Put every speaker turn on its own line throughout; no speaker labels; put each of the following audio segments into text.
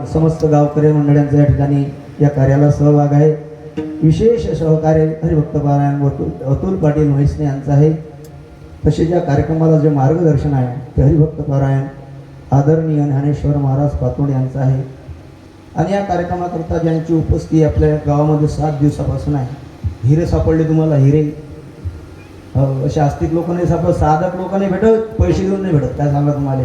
समस्त गावकरी मंडळांचा या ठिकाणी या कार्याला सहभाग आहे. विशेष सहकार्य हरिभक्त पारायण अतुल पाटील म्हैसने यांचं आहे. तसे ज्या कार्यक्रमाला जे मार्गदर्शन आहे ते हरिभक्त पारायण आदरणीय ज्ञानेश्वर महाराज पातोड यांचं आहे. आणि या कार्यक्रमाकरता ज्यांची उपस्थिती आपल्या गावामध्ये 7 दिवसापासून आहे. हिरे सापडले तुम्हाला, हिरे असे आस्तिक लोक नाही सापडत, साधक लोक नाही भेटत, पैसे घेऊन नाही भेटत. काय सांगा तुम्हाला,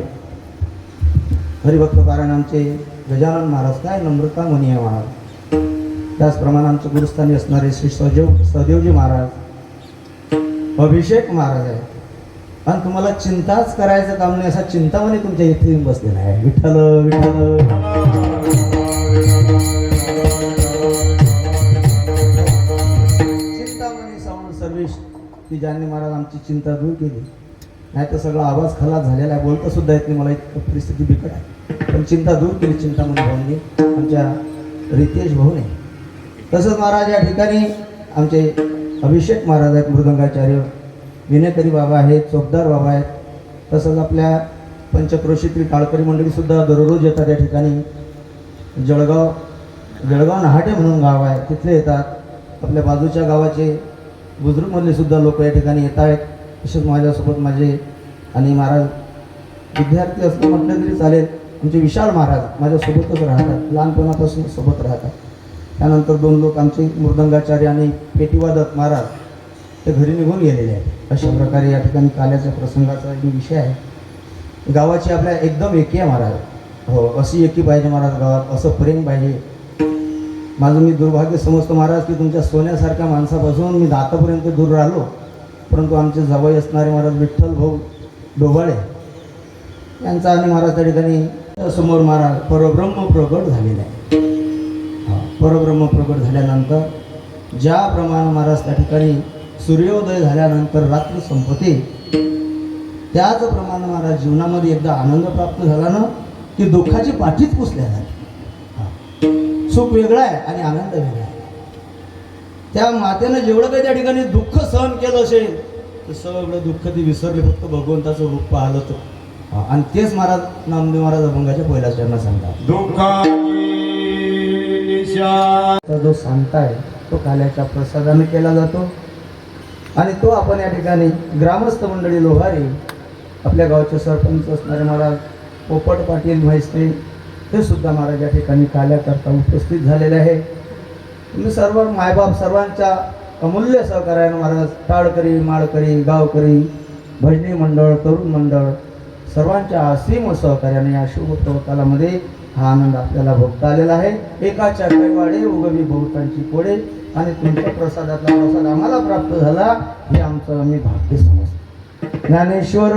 हरिभक्त पारायण आमचे गजानन महाराज काय नम्रता मुनिया महाराज, त्याचप्रमाणे आमच्या गुरुस्थानी असणारे श्री सदेवजी महाराज, अभिषेक महाराज आहे. आणि तुम्हाला चिंताच करायचं काम नाही, असा चिंतामणी तुमच्या इथे येऊन बसलेला आहे. विठ्ठल विठ्ठल चिंतामणी साऊंड सर्व्हिस की ज्यांनी महाराज आमची चिंता दूर केली. नाही तर सगळा आवाज खलास झालेला आहे, बोलता सुद्धा येत नाही मला, इतकी परिस्थिती बिकट आहे. पण चिंता दूर केली चिंतामणी भाऊंनी, आमच्या रितेश भाऊने. तसंच महाराज या ठिकाणी आमचे अभिषेक महाराज आहेत, मृदंगाचार्य, विनेकरी बाबा आहेत, चोपदार बाबा आहेत. तसंच आपल्या पंचक्रोशीतील टाळकरी मंडळीसुद्धा दररोज येतात या ठिकाणी. जळगाव नहाटे म्हणून गाव आहे, तिथले येतात. आपल्या बाजूच्या गावाचे बुजुर्गमधले सुद्धा लोक या ठिकाणी येत आहेत. तसेच माझ्यासोबत माझे आणि महाराज विद्यार्थी असं म्हटलं तरी चालेल, आमचे विशाल महाराज माझ्यासोबतच राहतात, लहानपणापासून सोबत राहतात. त्यानंतर 2 लोक आमचे मृदंगाचार्य आणि पेटीवादक महाराज ते घरी निघून गेलेले आहेत. अशा प्रकारे या ठिकाणी काल्याच्या प्रसंगाचा एक विषय आहे. गावाची आपल्या एकदम एकी आहे महाराज. हो, अशी एकी पाहिजे महाराज गावात, असं प्रेम पाहिजे. माझं मी दुर्भाग्य समजतो महाराज की तुमच्या सोन्यासारख्या माणसापासून मी दातापर्यंत दूर राहिलो. परंतु आमचे जावई असणारे महाराज विठ्ठल भाऊ डोबाळे यांचा आणि महाराज त्या ठिकाणी समोर महाराज परब्रह्म प्रगट झालेला आहे. परब्रह्म प्रगट झाल्यानंतर ज्याप्रमाणे महाराज त्या ठिकाणी सूर्योदय झाल्यानंतर रात्र संपते, त्याचप्रमाणे महाराज जीवनामध्ये एकदा आनंद प्राप्त झाला ना की दुःखाची पाठीच पुसल्या झाली. सुख वेगळं आहे आणि आनंद वेगळा आहे. त्या मातेनं जेवढं काही त्या ठिकाणी दुःख सहन केलं असेल तर सगळं दुःख ती विसरले, फक्त भगवंताचं रूप पाहिलं तर. आणि तेच महाराज नामदेव महाराज अभंगाच्या पहिल्या चरणात सांगतात. जो सांगता आहे तो काल्याच्या प्रसादाने केला जातो. आणि तो आपण या ठिकाणी ग्रामस्थ मंडळी लोहारी, आपल्या गावचे सरपंच असणारे महाराज पोपट पाटील म्हैसने, ते सुद्धा महाराज या ठिकाणी काल्याकरता उपस्थित झालेले आहे. तुम्ही सर्व मायबाप सर्वांच्या अमूल्य सहकार्याने महाराज टाळकरी, माळकरी, गावकरी, भजनी मंडळ, तरुण मंडळ सर्वांच्या असीम सहकार्याने या शुभ प्रवकालामध्ये हा आनंद आपल्याला भोगता आलेला आहे. एकाच्या कैवाडे उगवी बहुतांची कोडे, आणि तुमच्या प्रसादातला प्रसाद आम्हाला प्राप्त झाला हे आमचं आम्ही भाग्य समजतो. ज्ञानेश्वर